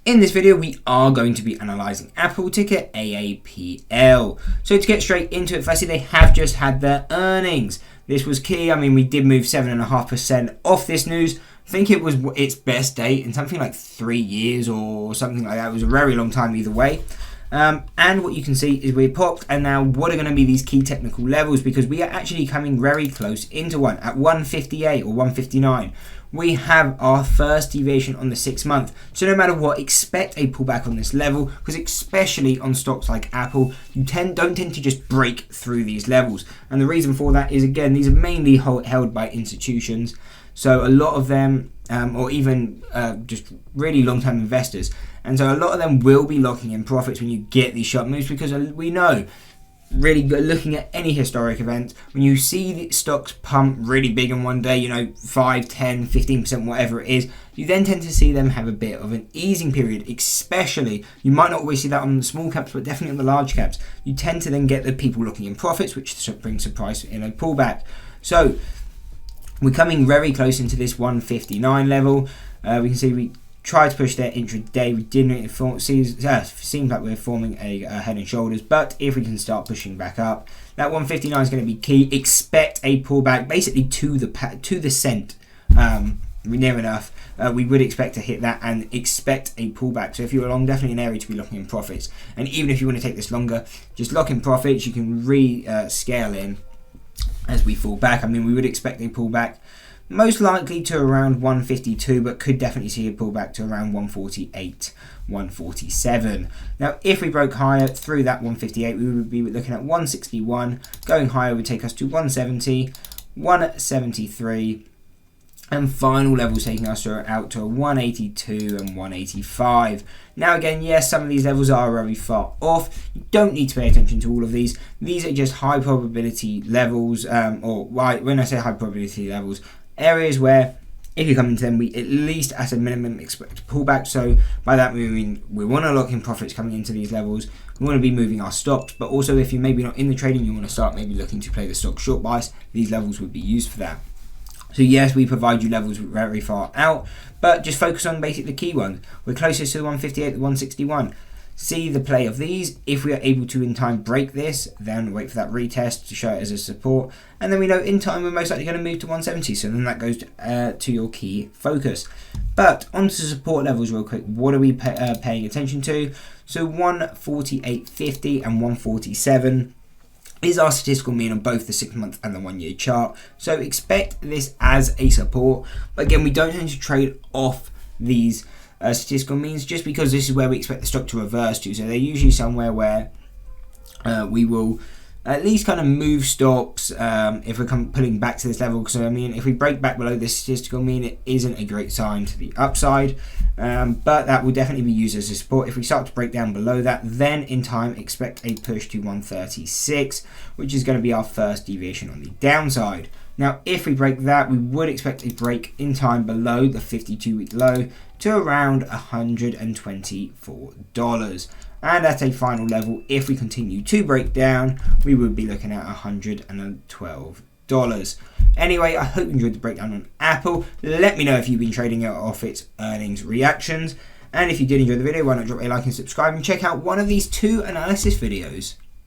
In this video, we are going to be analysing Apple ticker AAPL. So to get straight into it, firstly, they have just had their earnings. This was key. I mean, we did move 7.5% off this news. I think it was its best day in something like 3 years or something like that. It was a very long time either way. And what you can see is we popped, and now what are going to be these key technical levels, because we are actually coming very close into one at 158 or 159. We have our first deviation on the 6 month. So no matter what, expect a pullback on this level, because especially on stocks like Apple, you don't tend to just break through these levels. And the reason for that is, again, these are mainly held by institutions. So a lot of them, or even just really long-term investors. And so a lot of them will be locking in profits when you get these sharp moves, because we know, really looking at any historic event, when you see the stocks pump really big in one day, 5, 10, 15%, whatever it is, you then tend to see them have a bit of an easing period. Especially, you might not always see that on the small caps, but definitely on the large caps. You tend to then get the people looking in profits, which brings the price in a pullback. So we're coming very close into this 159 level. We can see we tried to push there intraday. We didn't. Seems like we're forming a head and shoulders, but if we can start pushing back up, that 159 is going to be key. Expect a pullback, basically to the cent. Near enough. We would expect to hit that and expect a pullback. So if you're long, definitely an area to be locking in profits. And even if you want to take this longer, just lock in profits. You can scale in as we fall back. I mean, we would expect a pullback most likely to around 152, but could definitely see a pullback to around 148, 147. Now, if we broke higher through that 158, we would be looking at 161. Going higher would take us to 170, 173, and final levels taking us out to 182 and 185. Now again, yes, some of these levels are very far off. You don't need to pay attention to all of these. These are just high probability levels, or when I say high probability levels, areas where if you come into them, we at least at a minimum expect a pullback. So by that we mean we want to lock in profits coming into these levels. We want to be moving our stops, but also if you're maybe not in the trading, you want to start maybe looking to play the stock short bias, these levels would be used for that. So yes, we provide you levels very far out, but just focus on basically the key ones. We're closest to the 158, the 161. See the play of these. If we are able to in time break this, then wait for that retest to show it as a support. And then we know in time we're most likely going to move to 170. So then that goes to your key focus. But onto support levels real quick. What are we paying attention to? So 148.50 and 147 is our statistical mean on both the 6 month and the 1 year chart. So expect this as a support. But again, we don't tend to trade off these statistical means, just because this is where we expect the stock to reverse to. So they're usually somewhere where we will at least kind of move stops if we're pulling back to this level. So I mean, if we break back below this statistical mean, it isn't a great sign to the upside, but that will definitely be used as a support. If we start to break down below that, then in time expect a push to 136, which is going to be our first deviation on the downside. Now, if we break that, we would expect a break in time below the 52-week low to around $124. And at a final level, if we continue to break down, we would be looking at $112. Anyway, I hope you enjoyed the breakdown on Apple. Let me know if you've been trading it off its earnings reactions. And if you did enjoy the video, why not drop a like and subscribe and check out one of these 2 analysis videos.